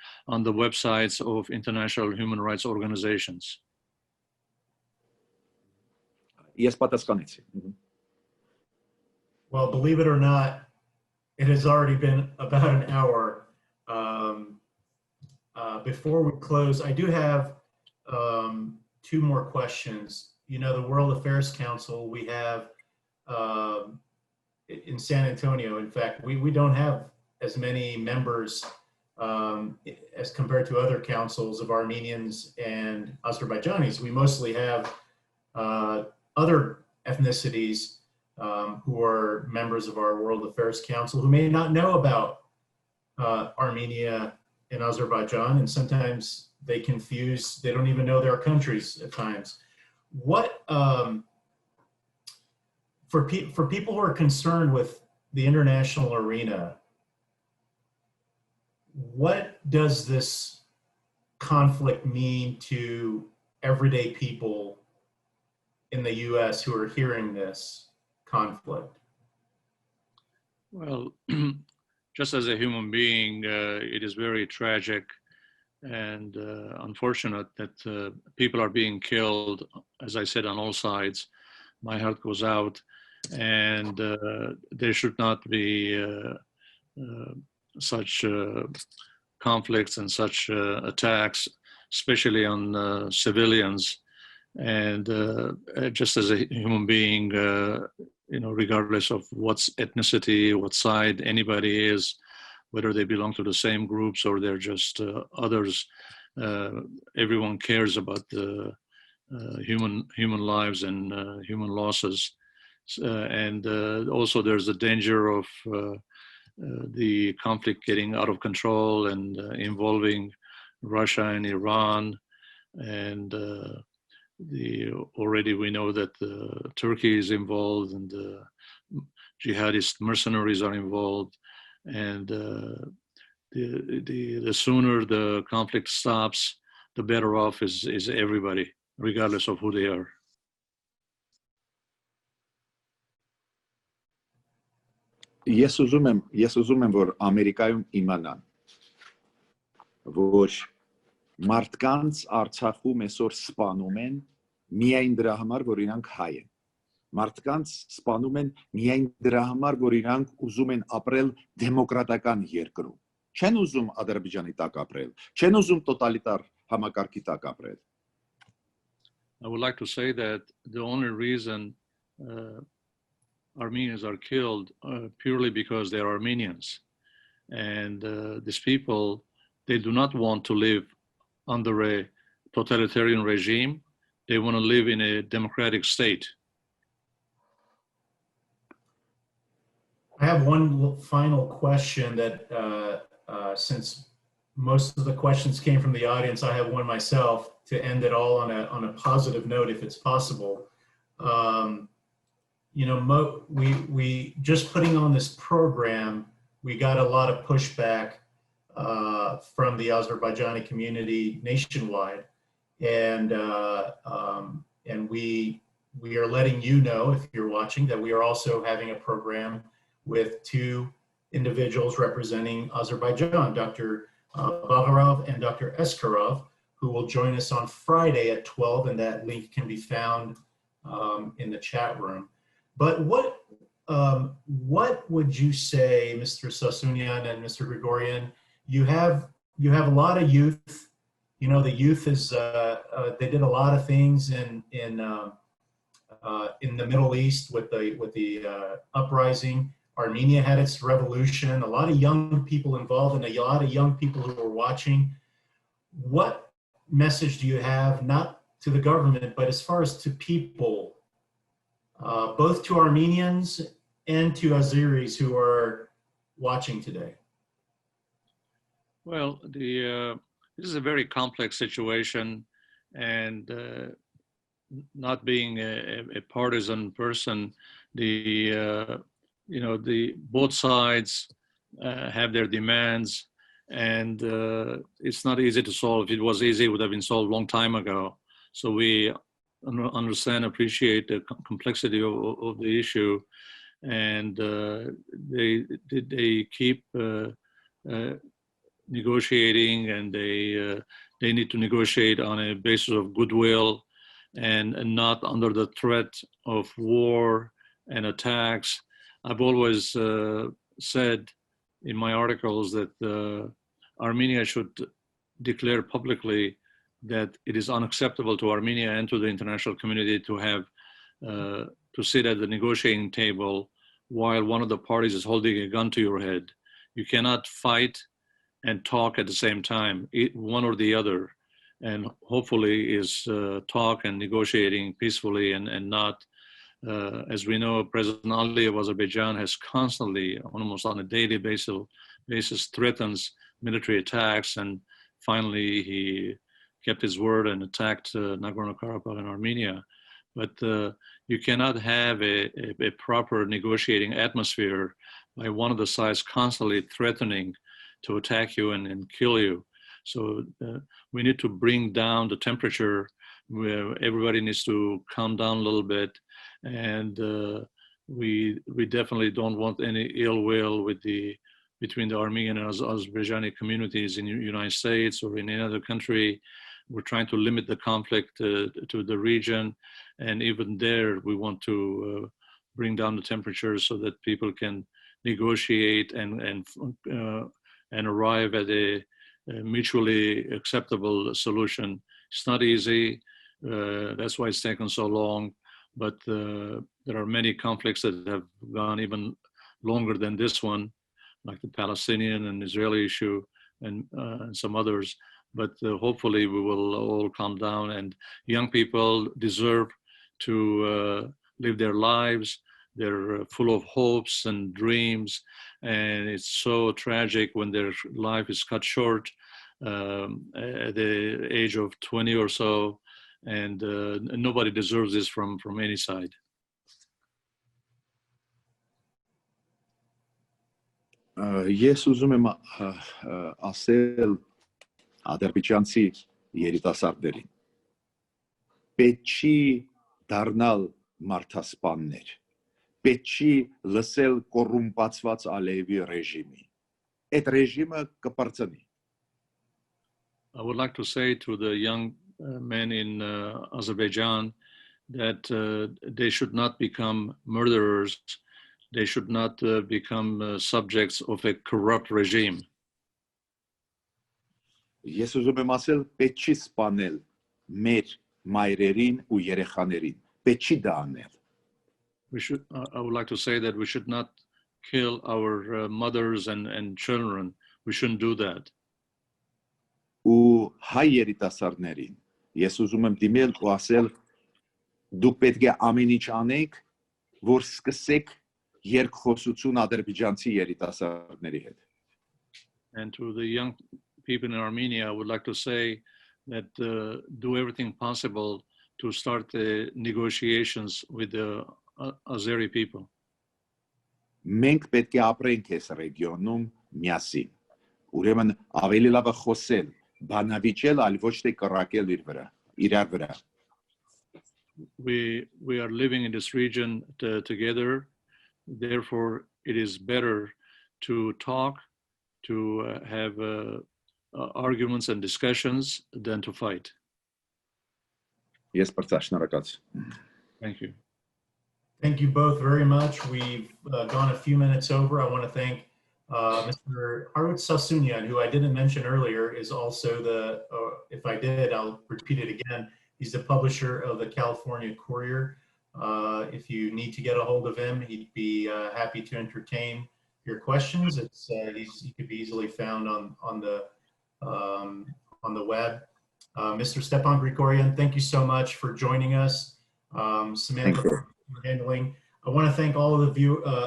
the websites of international human rights organizations. Yes, պատասխանեցի։ Well, believe it or not, it has already been about an hour. Before we close, I do have two more questions. You know, the World Affairs Council we have in San Antonio, in fact, we don't have as many members as compared to other councils of Armenians and Azerbaijanis. We mostly have other ethnicities who are members of our World Affairs Council who may not know about Armenia and Azerbaijan, and sometimes they don't even know their countries at times. What, for people who are concerned with the international arena, what does this conflict mean to everyday people in the US who are hearing this conflict? Well, just as a human being, it is very tragic and unfortunate that people are being killed, as I said, on all sides. My heart goes out, and there should not be such conflicts and such attacks, especially on civilians. And just as a human being, you know, regardless of what's ethnicity, what side anybody is, whether they belong to the same groups or they're just others, everyone cares about the human lives and human losses. And also there's a danger of the conflict getting out of control and involving Russia and Iran. And already we know that Turkey is involved, and the jihadist mercenaries are involved. And the sooner the conflict stops, the better off is everybody, regardless of who they are. Ես ուզում եմ, որ Ամերիկայում իմանան, որ մարդկանց Արցախում այսօր սպանում են միայն դրա համար, որ իրանք հայ են։ Մարդկանց սպանում են միայն դրա համար, որ իրանք ուզում են ապրել դեմոկրատական երկրում։ Չեն ուզում Ադրբեջանի տակ ապրել, չեն ուզում տոտալիտար համակարգի տակ ապրել։ I would like to say that the only reason Armenians are killed purely because they're Armenians. And these people, they do not want to live under a totalitarian regime. They want to live in a democratic state. I have one final question that, since most of the questions came from the audience, I have one myself to end it all on a positive note, if it's possible. You know, we just putting on this program, we got a lot of pushback from the Azerbaijani community nationwide, and we are letting you know, if you're watching, that we are also having a program with two individuals representing Azerbaijan, Dr. Bagharov and Dr. Eskarov, who will join us on Friday at 12, and that link can be found in the chat room. But what would you say, Mr. Sassounian and Mr. Grigoryan? You have a lot of youth. You know, the youth is they did a lot of things in the Middle East with the uprising. Armenia had its revolution. A lot of young people involved, and a lot of young people who are watching. What message do you have, not to the government, but as far as to people? Both to Armenians and to Azeris who are watching today? Well, this is a very complex situation, and not being a partisan person, the both sides have their demands, and it's not easy to solve. If it was easy, it would have been solved a long time ago. So we understand, appreciate the complexity of the issue, and they keep negotiating, and they need to negotiate on a basis of goodwill and not under the threat of war and attacks. I've always said in my articles that Armenia should declare publicly that it is unacceptable to Armenia and to the international community to have to sit at the negotiating table while one of the parties is holding a gun to your head. You cannot fight and talk at the same time, one or the other, and hopefully is talk and negotiating peacefully and not, as we know, President Ali of Azerbaijan has constantly, almost on a daily basis threatens military attacks, and finally he kept his word and attacked Nagorno-Karabakh and Armenia. But you cannot have a proper negotiating atmosphere by one of the sides constantly threatening to attack you and kill you. So we need to bring down the temperature, where everybody needs to calm down a little bit, and we definitely don't want any ill will between the Armenian and Azerbaijani communities in the United States or in any other country. We're trying to limit the conflict to the region, and even there we want to bring down the temperature so that people can negotiate and arrive at a mutually acceptable solution. It's not easy. That's why it's taken so long. But there are many conflicts that have gone even longer than this one, like the Palestinian and Israeli issue and some others. But hopefully we will all calm down, and young people deserve to live their lives. They're full of hopes and dreams, and it's so tragic when their life is cut short at the age of 20 or so, and nobody deserves this from any side. Ես ուզում եմ ասել ադրբեջանցի երիտասարդներին, պետք չի դառնալ մարդասպաններ, պետք չի լսել կոռումպացված Ալիևի ռեժիմի, այդ ռեժիմը կպրծնի. I would like to say to the young men in Azerbaijan that they should not become murderers. They should not become subjects of a corrupt regime. Ես ուզում եմ ասել, պետք չի սպանել մեր մայրերին ու երեխաներին, պետք չի դա անել. I would like to say that we should not kill our mothers and children. We shouldn't do that. Ու հայ երիտասարդներին ես ուզում եմ դիմել ու ասել, դուք պետք է ամեն ինչ անեք, որ սկսեք երկխոսություն ադրբեջանցի երիտասարդների հետ. And to the young people in Armenia, I would like to say that do everything possible to start the negotiations with the Azeri people. Մենք պետք է ապրենք այս ռեգիոնում միասին. Ուրեմն ավելի լավ է խոսել, բանավիճել, այլ ոչ թե կռակել իրար վրա. We are living in this region together. Therefore, it is better to talk, to have arguments and discussions than to fight. Ես պրծաշնորհակալ. Thank you. Thank you both very much. We've gone a few minutes over. I want to thank Mr. Harut Sassounian, who I didn't mention earlier, is also the, if I did, I'll repeat it again. He's the publisher of the California Courier. If you need to get a hold of him, he'd be happy to entertain your questions. He could be easily found on the web. Mr. Stepan Grigoryan, thank you so much for joining us. Samantha, for handling. I want to thank all of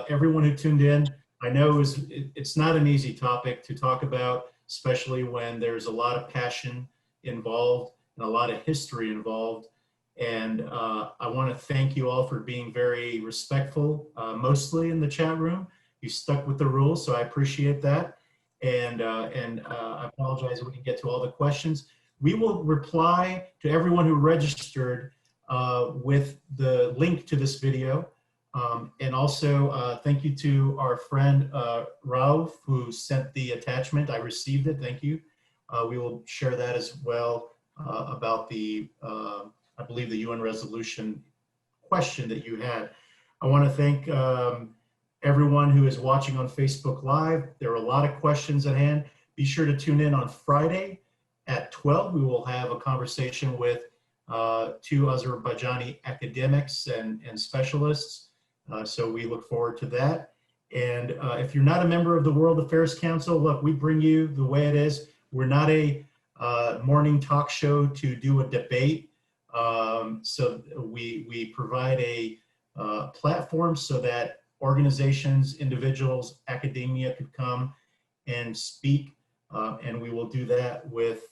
everyone who tuned in. I know it's not an easy topic to talk about, especially when there's a lot of passion involved and a lot of history involved. And I want to thank you all for being very respectful, mostly in the chat room. You stuck with the rules, so I appreciate that. And I apologize we didn't get to all the questions. We will reply to everyone who registered with the link to this video. And also thank you to our friend Rauf, who sent the attachment. I received it, thank you. We will share that as well about the, I believe the UN resolution question that you had. I want to thank everyone who is watching on Facebook Live. There are a lot of questions at hand. Be sure to tune in on Friday at 12. We will have a conversation with two Azerbaijani academics and specialists. So we look forward to that. And if you're not a member of the World Affairs Council, look, we bring you the way it is. We're not a morning talk show to do a debate. So we provide a platform so that organizations, individuals, academia could come and speak. And we will do that with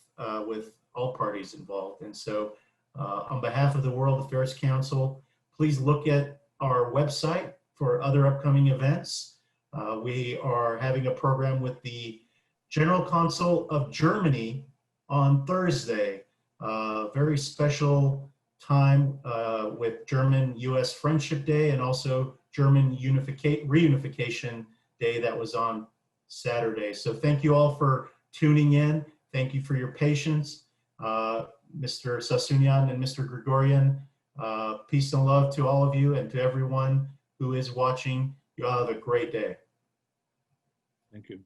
all parties involved. And so on behalf of the World Affairs Council, please look at our website for other upcoming events. We are having a program with the General Consul of Germany on Thursday. Very special time with German-US Friendship Day and also German Reunification Day that was on Saturday. So thank you all for tuning in. Thank you for your patience. Mr. Sassounian and Mr. Grigoryan, peace and love to all of you and to everyone who is watching. You all have a great day. Thank you.